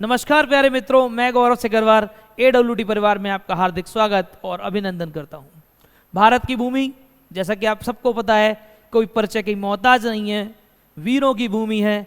नमस्कार प्यारे मित्रों, मैं गौरव सिकरवार AWT परिवार में आपका हार्दिक स्वागत और अभिनंदन करता हूं। भारत की भूमि, जैसा कि आप सबको पता है, कोई परिचय की मोहताज नहीं है, वीरों की भूमि है।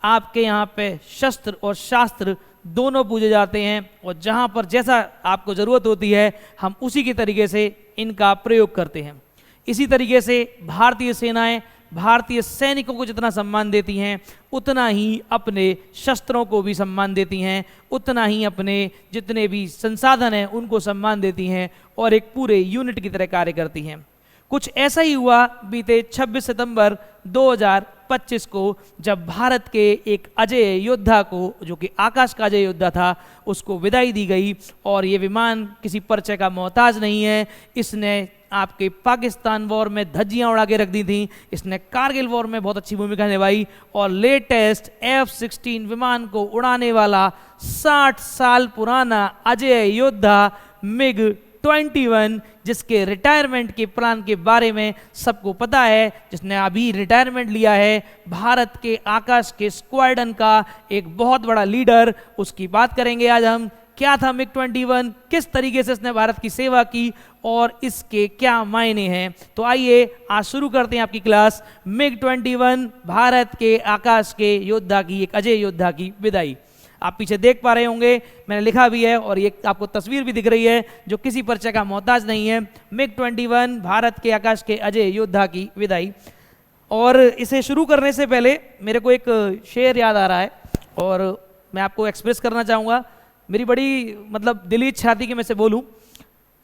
आपके यहाँ पे शस्त्र और शास्त्र दोनों पूजे जाते हैं और जहाँ पर जैसा आपको ज़रूरत होती है हम उसी के तरीके से इनका प्रयोग करते हैं। इसी तरीके से भारतीय सेनाएं भारतीय सैनिकों को जितना सम्मान देती हैं उतना ही अपने शस्त्रों को भी सम्मान देती हैं, उतना ही अपने जितने भी संसाधन हैं उनको सम्मान देती हैं और एक पूरे यूनिट की तरह कार्य करती हैं। कुछ ऐसा ही हुआ बीते 26 सितंबर 2025 को, जब भारत के एक अजय योद्धा को, जो कि आकाश का अजय योद्धा था, उसको विदाई दी गई। और ये विमान किसी परिचय का मोहताज नहीं है। इसने आपके पाकिस्तान वॉर में धज्जियां उड़ा के रख दी थी, इसने कारगिल वॉर में बहुत अच्छी भूमिका निभाई और लेटेस्ट F-16 विमान को उड़ाने वाला 60 साल पुराना अजय योद्धा MiG-21, जिसके रिटायरमेंट के प्लान के बारे में सबको पता है, जिसने अभी रिटायरमेंट लिया है, भारत के आकाश के स्क्वाड्रन का एक बहुत बड़ा लीडर, उसकी बात करेंगे आज हम। क्या था MiG-21, किस तरीके से इसने भारत की सेवा की और इसके क्या मायने हैं। तो आइए आज शुरू करते हैं आपकी क्लास। MiG-21 भारत के आकाश के योद्धा की, एक अजय योद्धा की विदाई। आप पीछे देख पा रहे होंगे, मैंने लिखा भी है और ये आपको तस्वीर भी दिख रही है, जो किसी परिचय का मोहताज नहीं है। MiG-21 भारत के आकाश के अजय योद्धा की विदाई। और इसे शुरू करने से पहले मेरे को एक शेर याद आ रहा है और मैं आपको एक्सप्रेस करना चाहूँगा। मेरी बड़ी दिली इच्छा थी कि मैं इसे बोलूं।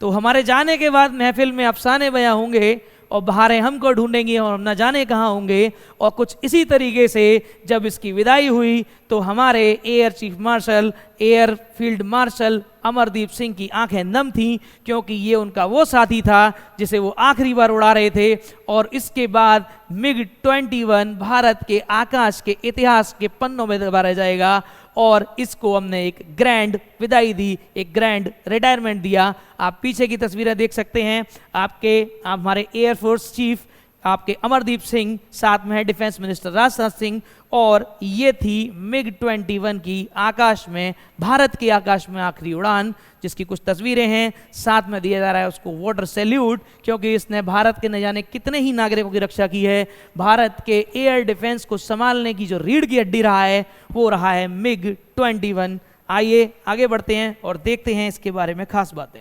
तो हमारे जाने के बाद महफिल में अफसाने बयां होंगे और बहारें हमको ढूंढेंगी और हम ना जाने कहाँ होंगे। और कुछ इसी तरीके से जब इसकी विदाई हुई तो हमारे air chief marshal, air field marshal Amardeep Singh की आंखें नम थीं, क्योंकि ये उनका वो साथी था जिसे वो आखिरी बार उड़ा रहे थे। और इसके बाद MiG-21 भारत के आकाश के इतिहास के पन्नों में दबा रह जाएगा और इसको हमने एक ग्रैंड विदाई दी, एक ग्रैंड रिटायरमेंट दिया। आप पीछे की तस्वीरें देख सकते हैं। आप हमारे एयरफोर्स चीफ आपके अमरदीप सिंह, साथ में है डिफेंस मिनिस्टर राजनाथ सिंह, और ये थी MiG-21 की आकाश में, भारत के आकाश में आखिरी उड़ान, जिसकी कुछ तस्वीरें हैं। साथ में दिया जा रहा है उसको वाटर सैल्यूट, क्योंकि इसने भारत के न जाने कितने ही नागरिकों की रक्षा की है। भारत के एयर डिफेंस को संभालने की जो रीढ़ की हड्डी रहा है वो रहा है MiG-21। आइए आगे बढ़ते हैं और देखते हैं इसके बारे में खास बातें।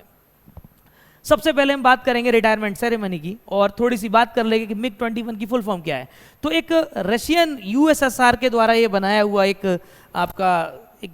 सबसे पहले हम बात करेंगे रिटायरमेंट सेरेमनी की और थोड़ी सी बात कर लेंगे कि MiG-21 की फुल फॉर्म क्या है। तो एक रशियन USSR के द्वारा ये बनाया हुआ एक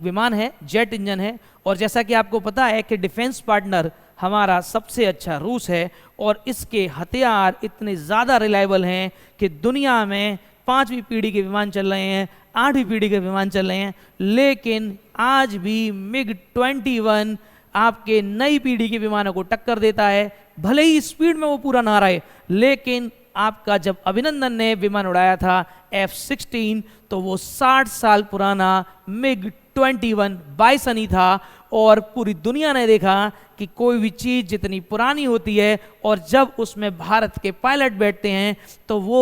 विमान है, जेट इंजन है। और जैसा कि आपको पता है कि डिफेंस पार्टनर हमारा सबसे अच्छा रूस है और इसके हथियार इतने ज़्यादा रिलायबल हैं कि दुनिया में 5वीं पीढ़ी के विमान चल रहे हैं, 8वीं पीढ़ी के विमान चल रहे हैं, लेकिन आज भी MiG-21 आपके नई पीढ़ी के विमानों को टक्कर देता है। भले ही स्पीड में वो पूरा ना रहे, लेकिन आपका जब अभिनंदन ने विमान उड़ाया था F-16 तो वो 60 साल पुराना MiG-21 बाइसन ही था। और पूरी दुनिया ने देखा कि कोई भी चीज़ जितनी पुरानी होती है और जब उसमें भारत के पायलट बैठते हैं तो वो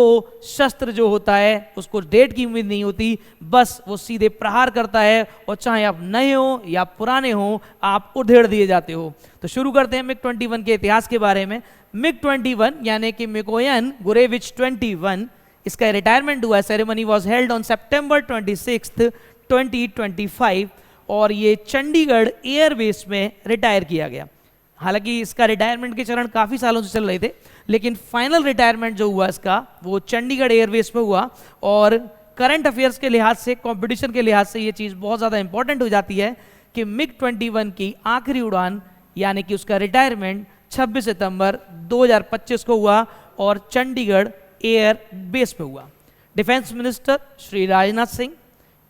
शस्त्र जो होता है उसको डेट की उम्मीद नहीं होती, बस वो सीधे प्रहार करता है और चाहे आप नए हो या पुराने हो आप उधेड़ दिए जाते हो। तो शुरू करते हैं MiG-21 के इतिहास के बारे में। MiG-21 यानी कि मिकोयन गुरेविच 21, इसका रिटायरमेंट हुआ। Ceremony was held on September 26, 2025 और ये चंडीगढ़ एयरबेस में रिटायर किया गया। हालांकि इसका रिटायरमेंट के चरण काफ़ी सालों से चल रहे थे, लेकिन फाइनल रिटायरमेंट जो हुआ इसका वो चंडीगढ़ एयरबेस में हुआ। और करंट अफेयर्स के लिहाज से, कंपटीशन के लिहाज से ये चीज़ बहुत ज़्यादा इंपॉर्टेंट हो जाती है कि MiG-21 की आखिरी उड़ान यानी कि उसका रिटायरमेंट 26 सितंबर 2025 को हुआ और चंडीगढ़ एयर बेस पे हुआ। Defence minister Shri Rajnath Singh,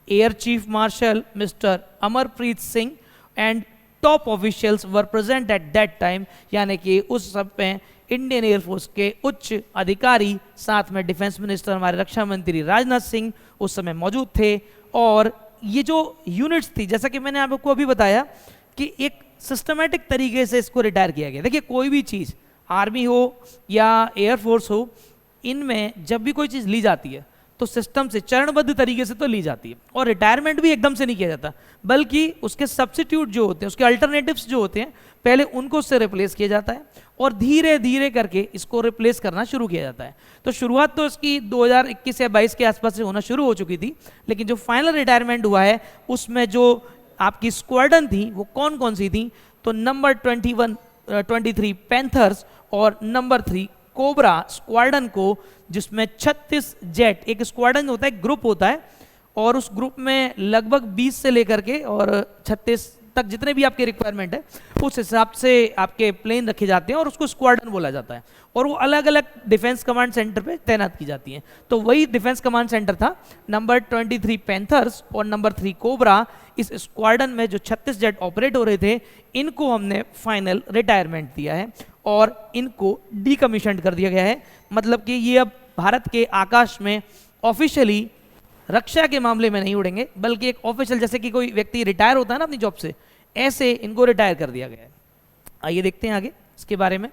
air chief marshal mister Amarpreet Singh and top officials were present at that time, यानी कि उस सब में इंडियन एयरफोर्स के उच्च अधिकारी, साथ में डिफेंस मिनिस्टर हमारे रक्षा मंत्री राजनाथ सिंह उस समय मौजूद थे। और ये जो यूनिट्स थी, जैसा कि मैंने आपको अभी बताया कि एक सिस्टमेटिक तरीके से इसको रिटायर किया गया। देखिए, कोई भी चीज़, आर्मी हो या एयरफोर्स हो, इनमें जब भी कोई चीज़ ली जाती है तो सिस्टम से चरणबद्ध तरीके से तो ली जाती है, और रिटायरमेंट भी एकदम से नहीं किया जाता, बल्कि उसके सब्स्टिट्यूट जो होते हैं, उसके अल्टरनेटिव्स जो होते हैं, पहले उनको उससे रिप्लेस किया जाता है और धीरे धीरे करके इसको रिप्लेस करना शुरू किया जाता है। तो शुरुआत तो इसकी 2021 या 22 के आसपास से होना शुरू हो चुकी थी, लेकिन जो फाइनल रिटायरमेंट हुआ है उसमें जो आपकी स्क्वाड्रन थी वो कौन कौन सी थी, तो नंबर 23 पैंथर्स और नंबर 3 कोबरा स्क्वाड्रन को, जिसमें 36 जेट, एक स्क्वाड्रन होता है, ग्रुप होता है, और उस ग्रुप में लगभग 20 से लेकर के और 36 तक जितने भी आपके रिक्वायरमेंट है उस हिसाब से आपके प्लेन रखे जाते हैं और उसको स्क्वाड्रन बोला जाता है, और वो अलग अलग डिफेंस कमांड सेंटर पे तैनात की जाती हैं। तो वही डिफेंस कमांड सेंटर था नंबर 23 पैंथर्स और नंबर 3 कोबरा। इस स्क्वाड्रन में जो 36 जेट ऑपरेट हो रहे थे, इनको हमने फाइनल रिटायरमेंट दिया है और इनको डीकमीशन कर दिया गया है। मतलब कि ये अब भारत के आकाश में ऑफिशियली रक्षा के मामले में नहीं उड़ेंगे, बल्कि एक ऑफिशियल, जैसे कि कोई व्यक्ति रिटायर होता है ना अपनी जॉब से, ऐसे इनको रिटायर कर दिया गया है। आइए देखते हैं आगे इसके बारे में।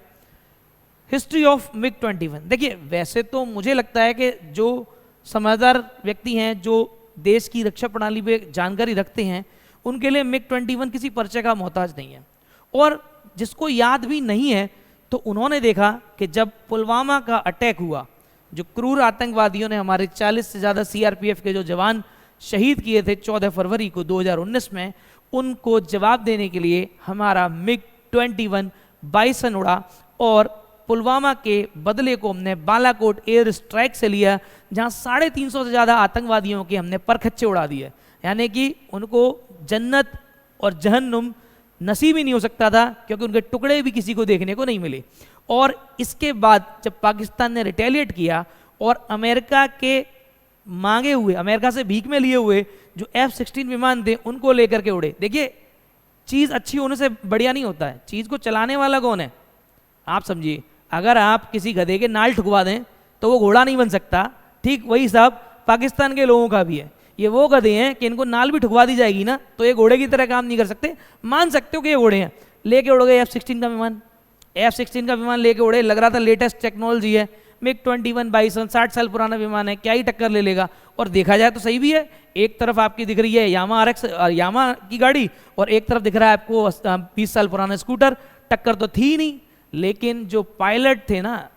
History of MiG 21। देखिए, वैसे तो मुझे लगता है कि जो समझदार व्यक्ति हैं, जो देश की रक्षा प्रणाली पे जानकारी रखते हैं, उनके लिए मिग 21 किसी परिचय का मोहताज नहीं है। और जिसको याद भी नहीं है, तो उन्होंने देखा कि जब पुलवामा का अटैक हुआ, जो क्रूर आतंकवादियों ने हमारे 40 से ज़्यादा सीआरपीएफ के जो जवान शहीद किए थे 14 फरवरी को 2019 में, उनको जवाब देने के लिए हमारा मिग 21 बाइसन उड़ा और पुलवामा के बदले को हमने बालाकोट एयर स्ट्राइक से लिया, जहां 350 से ज़्यादा आतंकवादियों के हमने परखच्चे उड़ा दिए। यानी कि उनको जन्नत और जहन्नुम नसीब ही नहीं हो सकता था, क्योंकि उनके टुकड़े भी किसी को देखने को नहीं मिले। और इसके बाद जब पाकिस्तान ने रिटेलिएट किया और अमेरिका के मांगे हुए, अमेरिका से भीख में लिए हुए जो F-16 विमान थे, उनको लेकर के उड़े। देखिए, चीज़ अच्छी होने से बढ़िया नहीं होता है, चीज़ को चलाने वाला कौन है, आप समझिए। अगर आप किसी गधे के नाल ठुकवा दें तो वो घोड़ा नहीं बन सकता, ठीक वही सब पाकिस्तान के लोगों का भी है। ये वो गधे हैं कि इनको नाल भी ठुकवा दी जाएगी ना, तो ये घोड़े की तरह काम नहीं कर सकते। मान सकते हो कि ये घोड़े हैं। लेके उड़ गए F-16 का विमान, F-16 का विमान लेके उड़े, लग रहा था लेटेस्ट टेक्नोलॉजी है। मिग 21 बाइसन 60 साल पुराना विमान है, क्या ही टक्कर ले लेगा। और देखा जाए तो सही भी है, एक तरफ आपकी दिख रही है यामा RX यामा की गाड़ी, और एक तरफ दिख रहा है आपको 20 साल पुराना स्कूटर। टक्कर तो थी नहीं, लेकिन जो पायलट थे ना,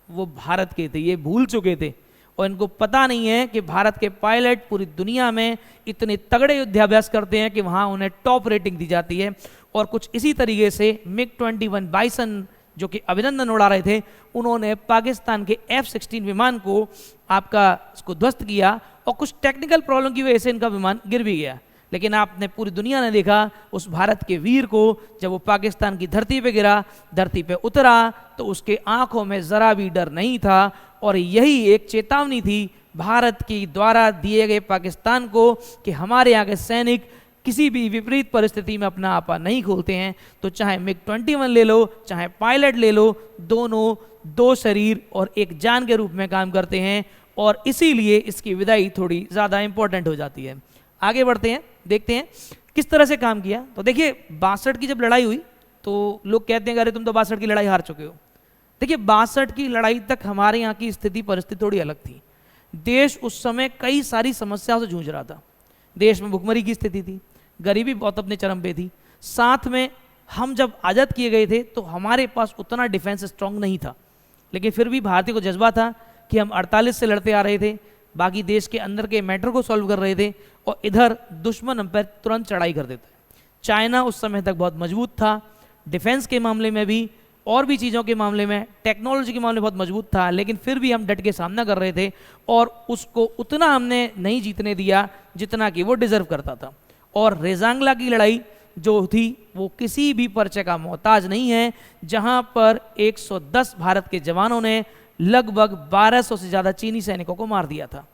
वो भारत के थे। ये भूल चुके थे और इनको पता नहीं है कि भारत के पायलट पूरी दुनिया में इतने तगड़े युद्धाभ्यास करते हैं कि वहाँ उन्हें टॉप रेटिंग दी जाती है। और कुछ इसी तरीके से मिग 21 बाइसन जो कि अभिनंदन उड़ा रहे थे, उन्होंने पाकिस्तान के F-16 विमान को आपका इसको ध्वस्त किया, और कुछ टेक्निकल प्रॉब्लम की वजह से इनका विमान गिर भी गया। लेकिन आपने, पूरी दुनिया ने देखा उस भारत के वीर को, जब वो पाकिस्तान की धरती पे गिरा, धरती पे उतरा, तो उसके आंखों में जरा भी डर नहीं था। और यही एक चेतावनी थी भारत की द्वारा दिए गए पाकिस्तान को कि हमारे यहाँ के सैनिक किसी भी विपरीत परिस्थिति में अपना आपा नहीं खोलते हैं। तो चाहे मिग 21 ले लो, चाहे पायलट ले लो, दोनों दो शरीर और एक जान के रूप में काम करते हैं, और इसीलिए इसकी विदाई थोड़ी ज़्यादा इंपॉर्टेंट हो जाती है। आगे बढ़ते हैं, देखते हैं किस तरह से काम किया। तो देखिए, 62 की जब लड़ाई हुई तो लोग कहते हैं अरे तुम तो 62 की लड़ाई हार चुके हो। देखिए, 62 की लड़ाई तक हमारे यहाँ की स्थिति परिस्थिति थोड़ी अलग थी। देश उस समय कई सारी समस्याओं से जूझ रहा था। देश में भुखमरी की स्थिति थी, गरीबी बहुत अपने चरम पे थी। साथ में हम जब आज़ाद किए गए थे तो हमारे पास उतना डिफेंस स्ट्रांग नहीं था, लेकिन फिर भी भारतीय को जज्बा था कि हम 48 से लड़ते आ रहे थे, बाकी देश के अंदर के मैटर को सॉल्व कर रहे थे, और इधर दुश्मन हम पर तुरंत चढ़ाई कर देता है। चाइना उस समय तक बहुत मजबूत था, डिफेंस के मामले में भी, और भी चीज़ों के मामले में, टेक्नोलॉजी के मामले में बहुत मजबूत था, लेकिन फिर भी हम डट के सामना कर रहे थे, और उसको उतना हमने नहीं जीतने दिया जितना कि वो डिजर्व करता था। और रेजांगला की लड़ाई जो थी वो किसी भी परिचय का मोहताज नहीं है, जहां पर 110 भारत के जवानों ने लगभग 1200 से ज़्यादा चीनी सैनिकों को मार दिया था।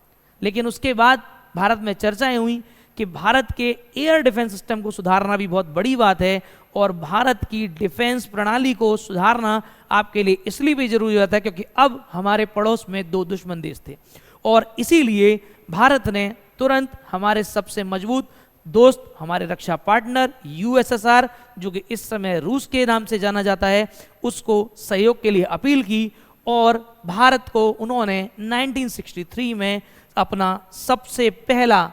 लेकिन उसके बाद भारत में चर्चाएं हुई कि भारत के एयर डिफेंस सिस्टम को सुधारना भी बहुत बड़ी बात है, और भारत की डिफेंस प्रणाली को सुधारना आपके लिए इसलिए भी जरूरी होता है क्योंकि अब हमारे पड़ोस में 2 दुश्मन देश थे, और इसीलिए भारत ने तुरंत हमारे सबसे मजबूत दोस्त, हमारे रक्षा पार्टनर USSR, जो कि इस समय रूस के नाम से जाना जाता है, उसको सहयोग के लिए अपील की, और भारत को उन्होंने 1963 में अपना सबसे पहला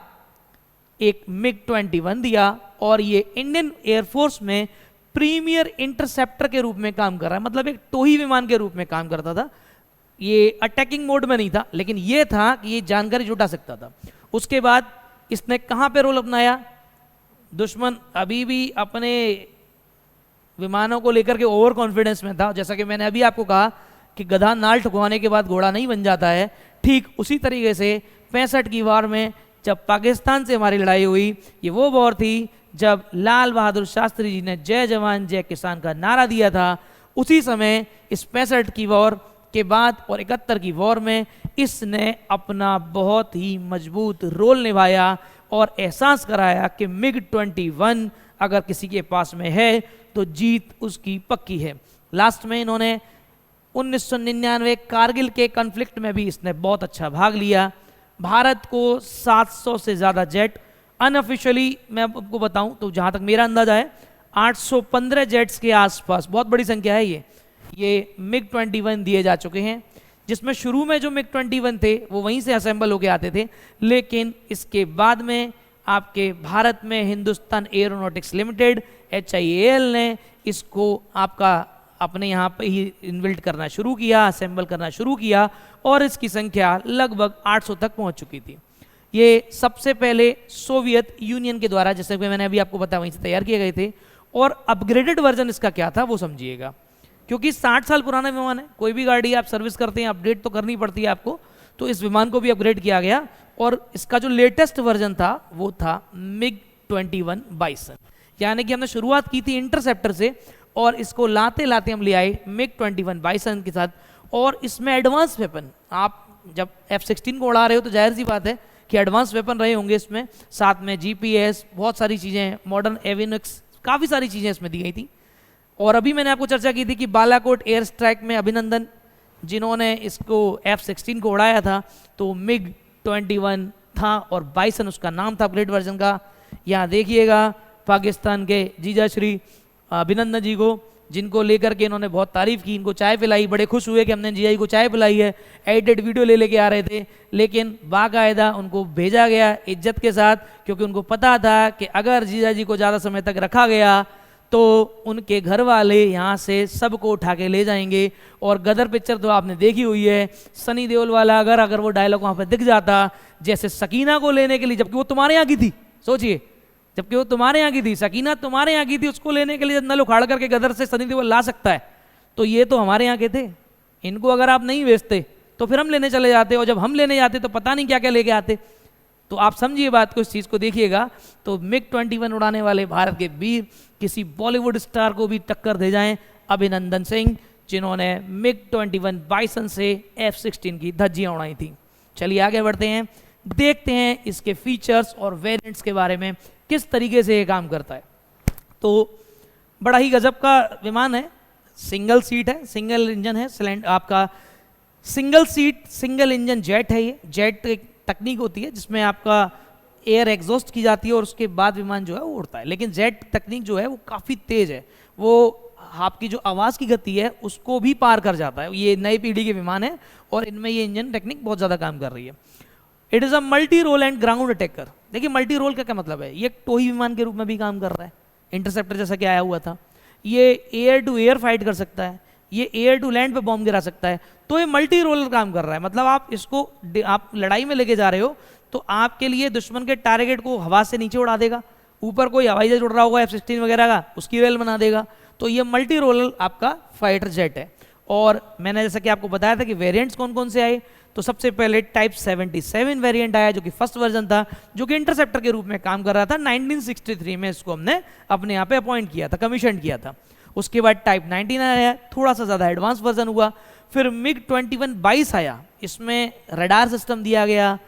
एक MiG-21 दिया और ये इंडियन एयरफोर्स में प्रीमियर इंटरसेप्टर के रूप में काम कर रहा है, मतलब एक टोही विमान के रूप में काम करता था। ये अटैकिंग मोड में नहीं था, लेकिन ये था कि ये जानकारी जुटा सकता था। उसके बाद इसने कहाँ पे रोल अपनाया? दुश्मन अभी भी अपने विमानों को लेकर के ओवर कॉन्फिडेंस में था। जैसा कि मैंने अभी आपको कहा कि गधा नाल ठुकवाने के बाद घोड़ा नहीं बन जाता है, ठीक उसी तरीके से 65 की वार में जब पाकिस्तान से हमारी लड़ाई हुई, ये वो वॉर थी जब लाल बहादुर शास्त्री जी ने जय जवान जय किसान का नारा दिया था। उसी समय इस 65 की वॉर के बाद और 71 की वॉर में इसने अपना बहुत ही मजबूत रोल निभाया और एहसास कराया कि MiG-21 अगर किसी के पास में है तो जीत उसकी पक्की है। लास्ट में इन्होंने 1999 कारगिल के कॉन्फ्लिक्ट में भी इसने बहुत अच्छा भाग लिया। भारत को 700 से ज़्यादा जेट, अनऑफिशियली मैं आपको बताऊं तो जहां तक मेरा अंदाजा है 815 जेट्स के आसपास, बहुत बड़ी संख्या है ये MiG-21 दिए जा चुके हैं, जिसमें शुरू में जो MiG-21 थे वो वहीं से असेंबल होके आते थे, लेकिन इसके बाद में आपके भारत में हिंदुस्तान एरोनॉटिक्स लिमिटेड HIAL ने इसको आपका अपने यहाँ पे ही इन्बिल्ट करना शुरू किया, असेंबल करना शुरू किया और इसकी संख्या लगभग 800 तक पहुँच चुकी थी। ये सबसे पहले सोवियत यूनियन के द्वारा, जैसे कि मैंने अभी आपको बताया, वहीं से तैयार किए गए थे। और अपग्रेडेड वर्जन इसका क्या था वो समझिएगा, क्योंकि 60 साल पुराना विमान है, कोई भी गाड़ी आप सर्विस करते हैं अपडेट तो करनी पड़ती है आपको, तो इस विमान को भी अपग्रेड किया गया और इसका जो लेटेस्ट वर्जन था वो था MiG-21 बाइसन। यानी कि हमने शुरुआत की थी इंटरसेप्टर से और इसको लाते लाते हम ले आए MiG-21 बाइसन के साथ। और इसमें एडवांस वेपन, आप जब F-16 को उड़ा रहे हो तो जाहिर सी बात है कि एडवांस वेपन रहे होंगे इसमें, साथ में GPS, बहुत सारी चीज़ें, मॉडर्न एविनिक्स, काफ़ी सारी चीज़ें इसमें दी गई थी। और अभी मैंने आपको चर्चा की थी कि बालाकोट एयर स्ट्राइक में अभिनंदन जिन्होंने इसको F-16 को उड़ाया था, तो MiG-21 था और बाइसन उसका नाम था अपग्रेड वर्जन का। यहाँ देखिएगा पाकिस्तान के जीजा श्री अभिनंदन जी को, जिनको लेकर के इन्होंने बहुत तारीफ की, इनको चाय पिलाई, बड़े खुश हुए कि हमने जीजा को चाय पिलाई है। एडिटेड वीडियो ले लेके आ रहे थे, लेकिन बाकायदा उनको भेजा गया इज्जत के साथ, क्योंकि उनको पता था कि अगर जीजा जी को ज़्यादा समय तक रखा गया तो उनके घर वाले यहाँ से सबको उठा के ले जाएंगे। और गदर पिक्चर तो आपने देखी हुई है, सनी देओल वाला अगर वो डायलॉग वहाँ पर दिख जाता, जैसे सकीना को लेने के लिए, जबकि वो तुम्हारे यहाँ की थी, सोचिए, जबकि वो तुम्हारे यहाँ की थी, सकीना तुम्हारे यहाँ की थी, उसको लेने के लिए नल उखाड़ करके गदर से सनी देओल ला सकता है, तो ये तो हमारे यहाँ के थे, इनको अगर आप नहीं बेचते तो फिर हम लेने चले जाते, और जब हम लेने जाते तो पता नहीं क्या क्या लेके आते। तो आप समझिए बात को, इस चीज़ को देखिएगा। तो MiG-21 उड़ाने वाले भारत के वीर किसी बॉलीवुड स्टार को भी टक्कर दे जाएं, अभिनंदन सिंह, जिन्होंने MiG-21 बाइसन से F-16 की धज्जियाँ उड़ाई थी। चलिए आगे बढ़ते हैं, देखते हैं इसके फीचर्स और वेरिएंट्स के बारे में, किस तरीके से ये काम करता है। तो बड़ा ही गजब का विमान है, सिंगल सीट है, सिंगल इंजन है, आपका single seat single engine jet है। ये जेट एक तकनीक होती है जिसमें आपका एयर एग्जॉस्ट की जाती है और उसके बाद विमान जो है वो उड़ता है, लेकिन जेट तकनीक जो है वो काफ़ी तेज़ है, वो आपकी जो आवाज़ की गति है उसको भी पार कर जाता है। ये नई पीढ़ी के विमान है और इनमें ये इंजन टेक्निक बहुत ज़्यादा काम कर रही है। It is a multi role and ground attacker. देखिए मल्टी रोल का क्या मतलब है, ये टोही विमान के रूप में भी काम कर रहा है, इंटरसेप्टर जैसा कि आया हुआ था, ये एयर टू एयर फाइट कर सकता है, ये एयर टू लैंड पे बॉम्ब गिरा सकता है, तो ये मल्टी रोल काम कर रहा है। मतलब आप इसको आप लड़ाई में लेके जा रहे हो तो आपके लिए दुश्मन के टारगेट को हवा से नीचे उड़ा देगा, ऊपर कोई हवाई जहाज उड़ रहा होगा F-16 वगैरह का, उसकी रेल बना देगा। तो ये मल्टी रोल आपका फाइटर जेट है। और मैंने जैसा कि आपको बताया था कि वेरिएंट्स कौन कौन से आए, तो सबसे पहले टाइप 77 वेरिएंट आया जो कि फर्स्ट वर्जन था, जो कि इंटरसेप्टर के रूप में काम कर रहा था। 1963 में इसको हमने अपने यहाँ पे अपॉइंट किया था, कमीशन किया था। उसके बाद टाइप 19 आया, थोड़ा सा ज़्यादा एडवांस वर्जन हुआ। फिर MiG-21 22 आया, इसमें रडार सिस्टम दिया गया,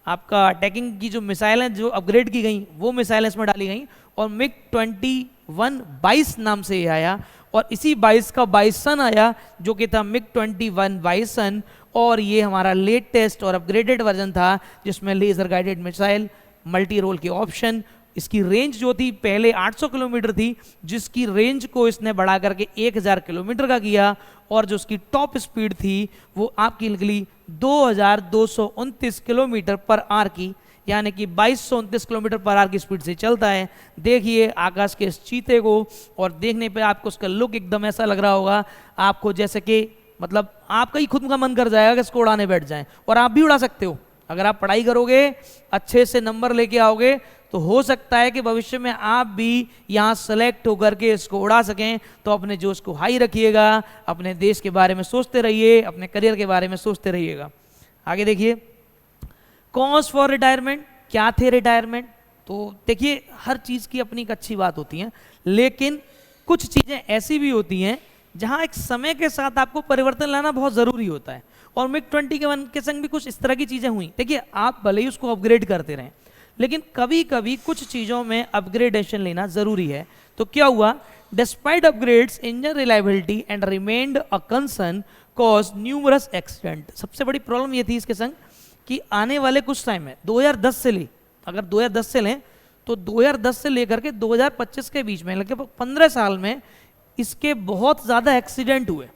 आपका अटैकिंग की जो मिसाइल हैं जो अपग्रेड की गई वो मिसाइलें इसमें डाली गई, और MiG-21 22 नाम से ये आया। और इसी 22 का बाइसन आया जो कि था MiG-21 बाइसन, और ये हमारा लेटेस्ट और अपग्रेडेड वर्जन था जिसमें laser guided missile, multi role के ऑप्शन। इसकी रेंज जो थी पहले 800 किलोमीटर थी, जिसकी रेंज को इसने बढ़ा करके 1000 किलोमीटर का किया, और जो उसकी टॉप स्पीड थी वो आपकी निकली 2229 किलोमीटर पर आवर की, यानी कि 2229 किलोमीटर पर आवर की स्पीड से चलता है। देखिए आकाश के इस चीते को, और देखने पे आपको उसका लुक एकदम ऐसा लग रहा होगा आपको जैसे कि मतलब आपका ही खुद का मन कर जाएगा कि इसको उड़ाने बैठ जाएं। और आप भी उड़ा सकते हो, अगर आप पढ़ाई करोगे, अच्छे से नंबर लेके आओगे, तो हो सकता है कि भविष्य में आप भी यहाँ सेलेक्ट होकर के इसको उड़ा सकें। तो अपने जोश को हाई रखिएगा, अपने देश के बारे में सोचते रहिए, अपने करियर के बारे में सोचते रहिएगा। आगे देखिए, कॉज फॉर रिटायरमेंट, क्या थे रिटायरमेंट? तो देखिए हर चीज़ की अपनी एक अच्छी बात होती है, लेकिन कुछ चीज़ें ऐसी भी होती हैं जहाँ एक समय के साथ आपको परिवर्तन लाना बहुत ज़रूरी होता है। और मिग 21 के संग भी कुछ इस तरह की चीज़ें हुई। देखिए आप भले ही उसको अपग्रेड करते रहें, लेकिन कभी कभी कुछ चीज़ों में अपग्रेडेशन लेना ज़रूरी है। तो क्या हुआ, despite upgrades engine reliability and remained a concern cause numerous accident. सबसे बड़ी प्रॉब्लम ये थी इसके संग कि आने वाले कुछ टाइम में 2010 से ले, अगर 2010 से लें तो 2010 से लेकर के 2025 के बीच में लगभग 15 साल में इसके बहुत ज़्यादा एक्सीडेंट हुए,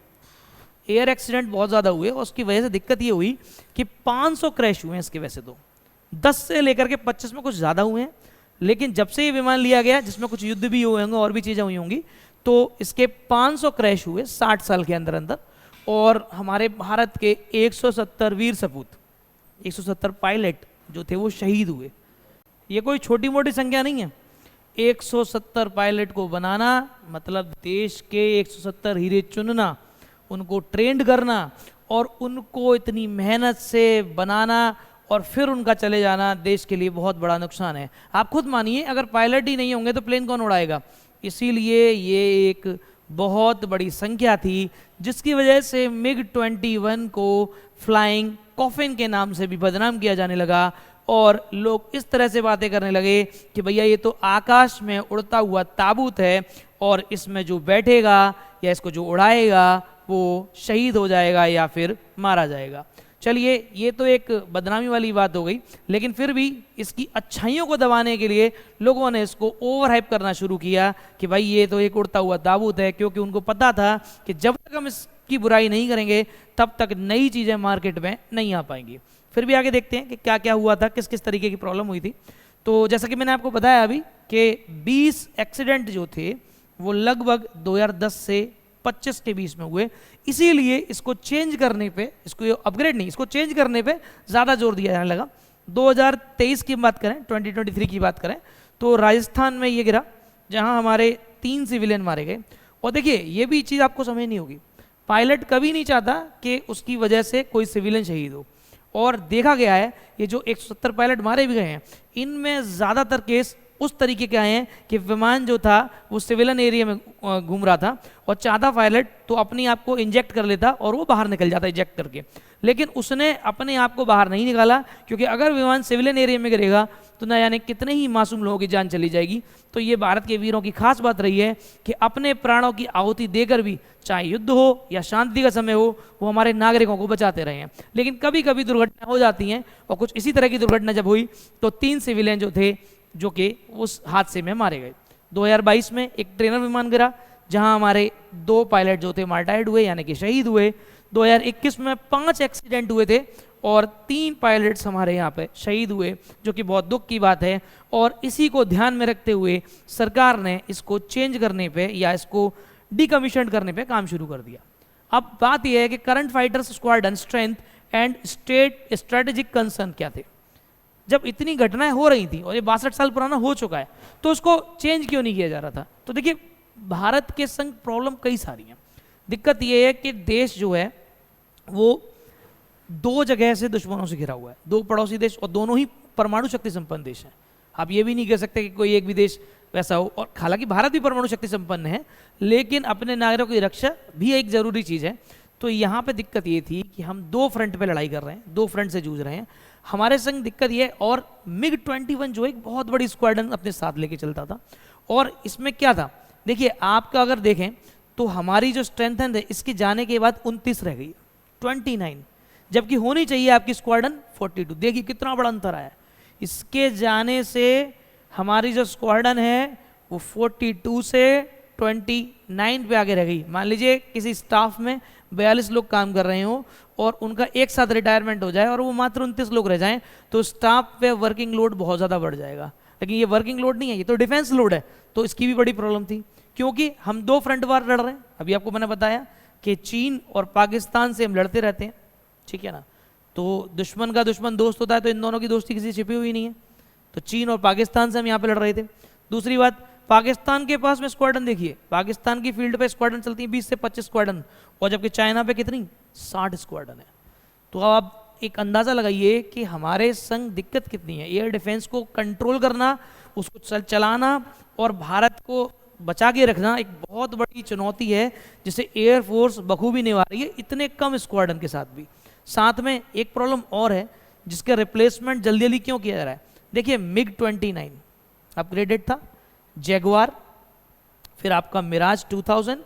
एयर एक्सीडेंट बहुत ज़्यादा हुए। और उसकी वजह से दिक्कत ये हुई कि 500 क्रैश हुए हैं इसके। वैसे तो 10 से लेकर के 25 में कुछ ज़्यादा हुए हैं, लेकिन जब से ये विमान लिया गया, जिसमें कुछ युद्ध भी हुए होंगे और भी चीज़ें हुई होंगी, तो इसके 500 क्रैश हुए 60 साल के अंदर अंदर। और हमारे भारत के 170 वीर सपूत, 170 पायलट जो थे वो शहीद हुए। ये कोई छोटी मोटी संख्या नहीं है। 170 पायलट को बनाना मतलब देश के 170 हीरे चुनना, उनको ट्रेंड करना और उनको इतनी मेहनत से बनाना और फिर उनका चले जाना देश के लिए बहुत बड़ा नुकसान है। आप खुद मानिए, अगर पायलट ही नहीं होंगे तो प्लेन कौन उड़ाएगा? इसीलिए ये एक बहुत बड़ी संख्या थी, जिसकी वजह से मिग 21 को फ्लाइंग कॉफिन के नाम से भी बदनाम किया जाने लगा। और लोग इस तरह से बातें करने लगे कि भैया ये तो आकाश में उड़ता हुआ ताबूत है, और इसमें जो बैठेगा या इसको जो उड़ाएगा वो शहीद हो जाएगा या फिर मारा जाएगा। चलिए ये तो एक बदनामी वाली बात हो गई, लेकिन फिर भी इसकी अच्छाइयों को दबाने के लिए लोगों ने इसको ओवर हाइप करना शुरू किया कि भाई ये तो एक उड़ता हुआ ताबूत है, क्योंकि उनको पता था कि जब तक हम इसकी बुराई नहीं करेंगे तब तक नई चीज़ें मार्केट में नहीं आ पाएंगी। फिर भी आगे देखते हैं कि क्या क्या हुआ था, किस किस तरीके की प्रॉब्लम हुई थी। तो जैसा कि मैंने आपको बताया अभी कि 20 एक्सीडेंट जो थे वो लगभग 2010 से 25 के बीच में हुए। इसीलिए इसको चेंज करने पे, इसको अपग्रेड नहीं, इसको चेंज करने पे ज़्यादा जोर दिया जाने लगा। 2023 की बात करें, 2023 की बात करें, तो राजस्थान में ये गिरा जहां हमारे 3 सिविलियन मारे गए। और देखिए ये भी चीज़ आपको समझनी होगी, पायलट कभी नहीं चाहता कि उसकी वजह से कोई सिविलियन शहीद हो। और देखा गया है ये जो 170 पायलट मारे भी गए हैं, इनमें ज़्यादातर केस उस तरीके के आए हैं कि विमान जो था वो सिविलियन एरिया में घूम रहा था और चाहता पायलट तो अपने आप को इंजेक्ट कर लेता और वो बाहर निकल जाता इंजेक्ट करके, लेकिन उसने अपने आप को बाहर नहीं निकाला, क्योंकि अगर विमान सिविलियन एरिया में गिरेगा तो न जाने कितने ही मासूम लोगों की जान चली जाएगी। तो ये भारत के वीरों की खास बात रही है कि अपने प्राणों की आहुति देकर भी, चाहे युद्ध हो या शांति का समय हो, वो हमारे नागरिकों को बचाते रहे हैं। लेकिन कभी कभी दुर्घटना हो जाती हैं, और कुछ इसी तरह की दुर्घटना जब हुई तो 3 सिविलियन जो थे जो कि उस हादसे में मारे गए। 2022 में एक ट्रेनर विमान गिरा जहां हमारे 2 पायलट जो थे मार्टायर्ड हुए, यानी कि शहीद हुए। 2021 में 5 एक्सीडेंट हुए थे और 3 पायलट्स हमारे यहाँ पे शहीद हुए, जो कि बहुत दुख की बात है। और इसी को ध्यान में रखते हुए सरकार ने इसको चेंज करने पे या इसको डिकमीशन करने पे काम शुरू कर दिया। अब बात यह है कि current fighters squadron strength and state strategic concern क्या थे। जब इतनी घटनाएं हो रही थी और ये 62 साल पुराना हो चुका है, तो उसको चेंज क्यों नहीं किया जा रहा था? तो देखिए भारत के संग प्रॉब्लम कई सारी हैं। दिक्कत ये है कि देश जो है वो 2 जगह से दुश्मनों से घिरा हुआ है, 2 पड़ोसी देश, और दोनों ही परमाणु शक्ति संपन्न देश हैं। आप ये भी नहीं कह सकते कि कोई एक भी देश वैसा हो। और हालांकि भारत भी परमाणु शक्ति संपन्न है, लेकिन अपने नागरिकों की रक्षा भी एक जरूरी चीज़ है। तो यहाँ पे दिक्कत ये थी कि हम 2 फ्रंट पे लड़ाई कर रहे हैं, 2 फ्रंट से जूझ रहे हैं। हमारे संग दिक्कत ये, और मिग 21 जो एक बहुत बड़ी स्क्वाड्रन अपने साथ लेके चलता था। और इसमें क्या था, देखिए आपका अगर देखें तो हमारी जो स्ट्रेंथ है इसके जाने के बाद 29 रह गई, 29, जबकि होनी चाहिए आपकी स्क्वाड्रन 42। देखिए कितना बड़ा अंतर आया। इसके जाने से हमारी जो स्क्वाड्रन है वो 42 से 29 पे आगे रह गई। मान लीजिए किसी स्टाफ में 42 लोग काम कर रहे हों और उनका एक साथ रिटायरमेंट हो जाए और वो मात्र 29 लोग रह जाएं, तो स्टाफ पे वर्किंग लोड बहुत ज़्यादा बढ़ जाएगा। लेकिन ये वर्किंग लोड नहीं है, ये तो डिफेंस लोड है, तो इसकी भी बड़ी प्रॉब्लम थी, क्योंकि हम 2 फ्रंट वार लड़ रहे हैं। अभी आपको मैंने बताया कि चीन और पाकिस्तान से हम लड़ते रहते हैं, ठीक है ना। तो दुश्मन का दुश्मन दोस्त होता है, तो इन दोनों की दोस्ती किसी छिपी हुई नहीं है। तो चीन और पाकिस्तान से हम यहाँ पे लड़ रहे थे। दूसरी बात, पाकिस्तान के पास में स्क्वाड्रन देखिए, पाकिस्तान की फील्ड पे स्क्वाड्रन चलती है 20 से 25 स्क्वाड्रन, और जबकि चाइना पे कितनी 60 स्क्वाड्रन है। तो अब आप एक अंदाज़ा लगाइए कि हमारे संग दिक्कत कितनी है। एयर डिफेंस को कंट्रोल करना, उसको चलाना और भारत को बचा के रखना एक बहुत बड़ी चुनौती है, जिसे एयरफोर्स बखूबी निभा रही है इतने कम स्क्वाड्रन के साथ भी। साथ में एक प्रॉब्लम और है जिसका रिप्लेसमेंट जल्दी जल्दी क्यों किया जा रहा है। देखिए MiG-29 अपग्रेडेड था, जैगुआर, फिर आपका मिराज 2000,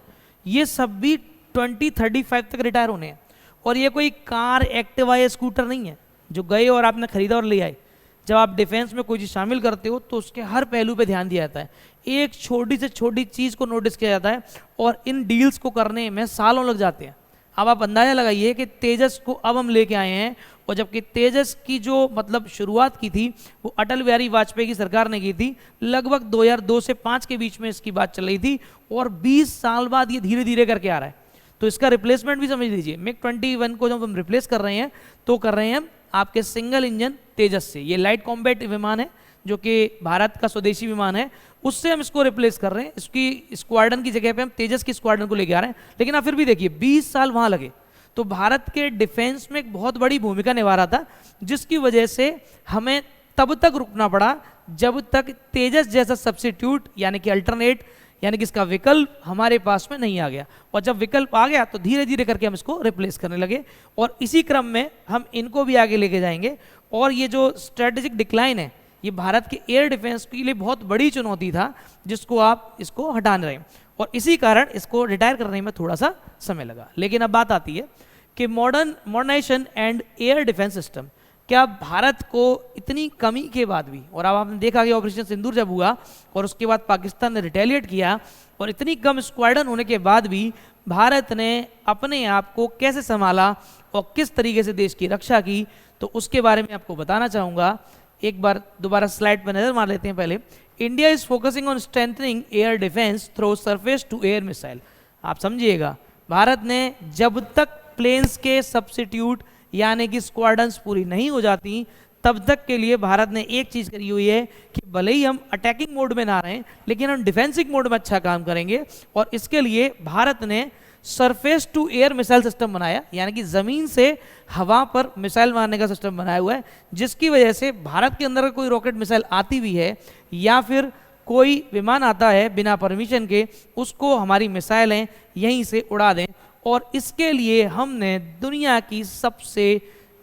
ये सब भी 2035 तक रिटायर होने हैं। और ये कोई कार, एक्टिवा या स्कूटर नहीं है जो गए और आपने खरीदा और ले आए। जब आप डिफेंस में कोई चीज़ शामिल करते हो तो उसके हर पहलू पे ध्यान दिया जाता है, एक छोटी से छोटी चीज़ को नोटिस किया जाता है, और इन डील्स को करने में सालों लग जाते हैं। अब आप अंदाजा लगाइए कि तेजस को अब हम लेके आए हैं, और जबकि तेजस की जो मतलब शुरुआत की थी वो अटल बिहारी वाजपेयी की सरकार ने की थी, लगभग 2002 से 5 के बीच में इसकी बात चल रही थी, और 20 साल बाद ये धीरे धीरे करके आ रहा है। तो इसका रिप्लेसमेंट भी समझ लीजिए, MiG-21 को जब हम रिप्लेस कर रहे हैं तो कर रहे हैं हम आपके सिंगल इंजन तेजस से। ये लाइट कॉम्बैट विमान है जो कि भारत का स्वदेशी विमान है, उससे हम इसको रिप्लेस कर रहे हैं। इसकी स्क्वाड्रन की जगह पे हम तेजस की स्क्वाड्रन को लेके आ रहे हैं। लेकिन आप फिर भी देखिए 20 साल वहाँ लगे, तो भारत के डिफेंस में एक बहुत बड़ी भूमिका निभा रहा था, जिसकी वजह से हमें तब तक रुकना पड़ा जब तक तेजस जैसा सब्स्टिट्यूट यानी कि अल्टरनेट यानी कि इसका विकल्प हमारे पास में नहीं आ गया। और जब विकल्प आ गया तो धीरे धीरे करके हम इसको रिप्लेस करने लगे, और इसी क्रम में हम इनको भी आगे लेके जाएंगे। और ये जो स्ट्रेटेजिक डिक्लाइन है, ये भारत के एयर डिफेंस के लिए बहुत बड़ी चुनौती था, जिसको आप इसको हटा रहे हैं, और इसी कारण इसको रिटायर करने में थोड़ा सा समय लगा। लेकिन अब बात आती है कि modernisation and air defence system, क्या भारत को इतनी कमी के बाद भी, और अब आपने देखा कि ऑपरेशन सिंदूर जब हुआ और उसके बाद पाकिस्तान ने रिटेलिएट किया, और इतनी कम स्क्वाड्रन होने के बाद भी भारत ने अपने आप को कैसे संभाला और किस तरीके से देश की रक्षा की, तो उसके बारे में आपको बताना चाहूँगा। एक बार दोबारा स्लाइड पर नजर मार लेते हैं। पहले, India is focusing on strengthening air defence through surface to air missile. आप समझिएगा, भारत ने जब तक प्लेन्स के सब्स्टिट्यूट यानी कि स्क्वाड्रन्स पूरी नहीं हो जाती, तब तक के लिए भारत ने एक चीज़ करी हुई है कि भले ही हम अटैकिंग मोड में ना रहें, लेकिन हम डिफेंसिव मोड में अच्छा काम करेंगे। और इसके लिए भारत ने surface to air missile system बनाया, यानी कि ज़मीन से हवा पर मिसाइल मारने का सिस्टम बनाया हुआ है, जिसकी वजह से भारत के अंदर कोई रॉकेट मिसाइल आती भी है या फिर कोई विमान आता है बिना परमिशन के, उसको हमारी मिसाइलें यहीं से उड़ा दें। और इसके लिए हमने दुनिया की सबसे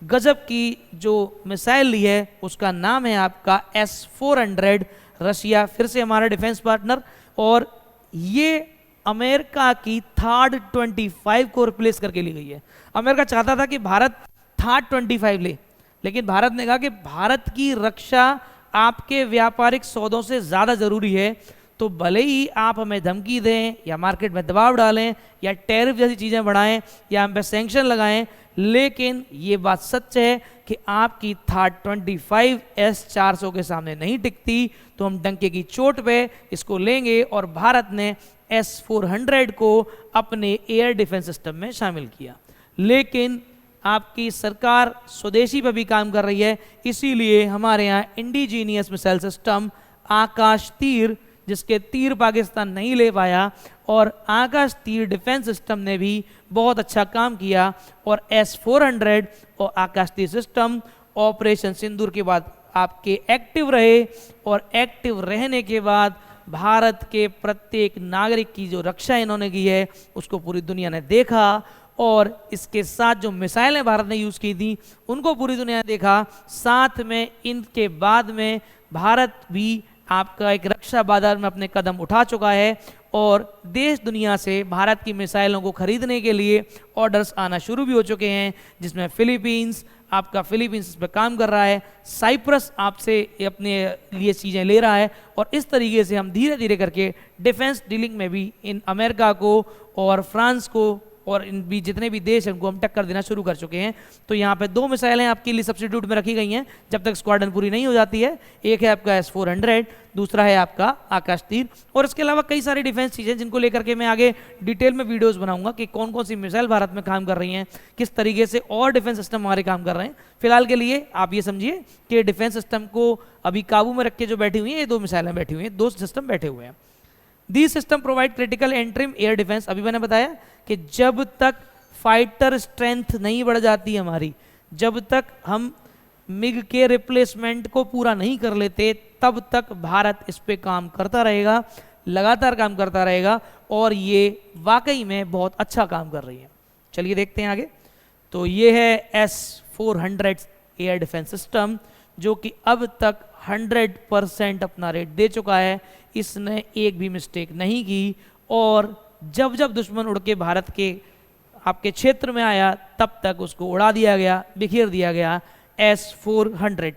गजब की जो मिसाइल ली है, उसका नाम है आपका S-400। रशिया फिर से हमारा डिफेंस पार्टनर, और ये अमेरिका की THAAD 25 को रिप्लेस करके ली गई है। अमेरिका चाहता था कि भारत THAAD 25 ले, लेकिन भारत ने कहा कि भारत की रक्षा आपके व्यापारिक सौदों से ज़्यादा ज़रूरी है, तो भले ही आप हमें धमकी दें या मार्केट में दबाव डालें या टैरिफ जैसी चीज़ें बढ़ाएं या हम पे सैंक्शन लगाएं, लेकिन ये बात सच है कि आपकी THAAD 25 S-400 के सामने नहीं टिकती, तो हम डंके की चोट पे इसको लेंगे। और भारत ने S-400 को अपने एयर डिफेंस सिस्टम में शामिल किया। लेकिन आपकी सरकार स्वदेशी पर भी काम कर रही है, इसीलिए हमारे यहाँ इंडिजीनियस मिसाइल सिस्टम आकाश तीर, जिसके तीर पाकिस्तान नहीं ले पाया, और आकाश तीर डिफेंस सिस्टम ने भी बहुत अच्छा काम किया। और S-400 और आकाश तीर सिस्टम ऑपरेशन सिंदूर के बाद आपके एक्टिव रहे, और एक्टिव रहने के बाद भारत के प्रत्येक नागरिक की जो रक्षा इन्होंने की है उसको पूरी दुनिया ने देखा, और इसके साथ जो मिसाइलें भारत ने यूज़ की थी उनको पूरी दुनिया ने देखा। साथ में इनके बाद में भारत भी आपका एक रक्षा बाजार में अपने कदम उठा चुका है, और देश दुनिया से भारत की मिसाइलों को खरीदने के लिए ऑर्डर्स आना शुरू भी हो चुके हैं, जिसमें फिलीपींस इस पर काम कर रहा है, साइप्रस आपसे अपने लिए चीज़ें ले रहा है, और इस तरीके से हम धीरे धीरे करके डिफेंस डीलिंग में भी इन अमेरिका को और फ्रांस को और इन भी जितने भी देश हैं उनको हम टक्कर देना शुरू कर चुके हैं। तो यहाँ पे 2 मिसाइलें आपके लिए सब्स्टिट्यूट में रखी गई हैं जब तक स्क्वाड्रन पूरी नहीं हो जाती है। एक है आपका S-400, दूसरा है आपका आकाश तीर, और इसके अलावा कई सारी डिफेंस चीज़ें जिनको लेकर के मैं आगे डिटेल में वीडियोस बनाऊंगा कि कौन कौन सी मिसाइल भारत में काम कर रही हैं, किस तरीके से और डिफेंस सिस्टम हमारे काम कर रहे हैं। फिलहाल के लिए आप ये समझिए कि डिफेंस सिस्टम को अभी काबू में रख के जो बैठी हुई हैं ये 2 मिसाइलें बैठी हुई हैं, 2 सिस्टम बैठे हुए हैं। The system provide critical interim air defence. अभी मैंने बताया कि जब तक फाइटर स्ट्रेंथ नहीं बढ़ जाती हमारी, जब तक हम मिग के रिप्लेसमेंट को पूरा नहीं कर लेते, तब तक भारत इस पे काम करता रहेगा, लगातार काम करता रहेगा, और ये वाकई में बहुत अच्छा काम कर रही है। चलिए देखते हैं आगे। तो ये है S-400 एयर डिफेंस सिस्टम जो कि अब तक 100% अपना रेट दे चुका है। इसने एक भी मिस्टेक नहीं की, और जब जब दुश्मन उड़ के भारत के आपके क्षेत्र में आया तब तक उसको उड़ा दिया गया, बिखेर दिया गया S-400।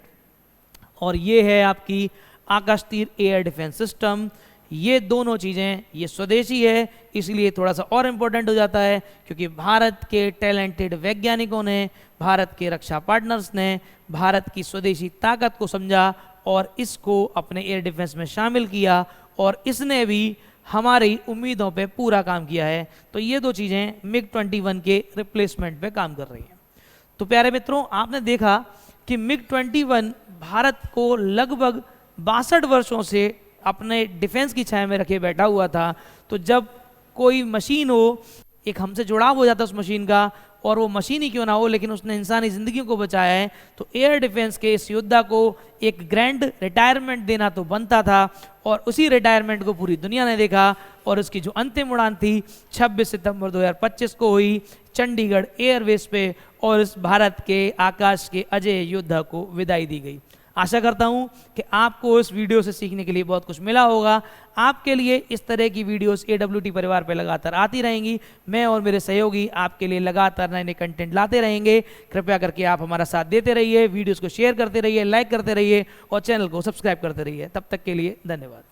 और ये है आपकी आकाश तीर एयर डिफेंस सिस्टम। ये दोनों चीज़ें ये स्वदेशी है, इसलिए थोड़ा सा और इम्पोर्टेंट हो जाता है क्योंकि भारत के टैलेंटेड वैज्ञानिकों ने, भारत के रक्षा पार्टनर्स ने भारत की स्वदेशी ताकत को समझा और इसको अपने एयर डिफेंस में शामिल किया, और इसने भी हमारी उम्मीदों पे पूरा काम किया है। तो ये 2 चीज़ें MiG-21 के रिप्लेसमेंट पे काम कर रही हैं। तो प्यारे मित्रों, आपने देखा कि MiG-21 भारत को लगभग 62 वर्षों से अपने डिफेंस की छाया में रखे बैठा हुआ था। तो जब कोई मशीन हो, एक हमसे जुड़ाव हो जाता है उस मशीन का, और वो मशीन ही क्यों ना हो लेकिन उसने इंसानी ज़िंदगियों को बचाया है, तो एयर डिफेंस के इस योद्धा को एक ग्रैंड रिटायरमेंट देना तो बनता था, और उसी रिटायरमेंट को पूरी दुनिया ने देखा। और उसकी जो अंतिम उड़ान थी 26 सितंबर 2025 को हुई चंडीगढ़ एयरवेज पे, और इस भारत के आकाश के अजय योद्धा को विदाई दी गई। आशा करता हूं कि आपको इस वीडियो से सीखने के लिए बहुत कुछ मिला होगा। आपके लिए इस तरह की वीडियोस AWT परिवार पर लगातार आती रहेंगी। मैं और मेरे सहयोगी आपके लिए लगातार नए नए कंटेंट लाते रहेंगे। कृपया करके आप हमारा साथ देते रहिए, वीडियोस को शेयर करते रहिए, लाइक करते रहिए और चैनल को सब्सक्राइब करते रहिए। तब तक के लिए धन्यवाद।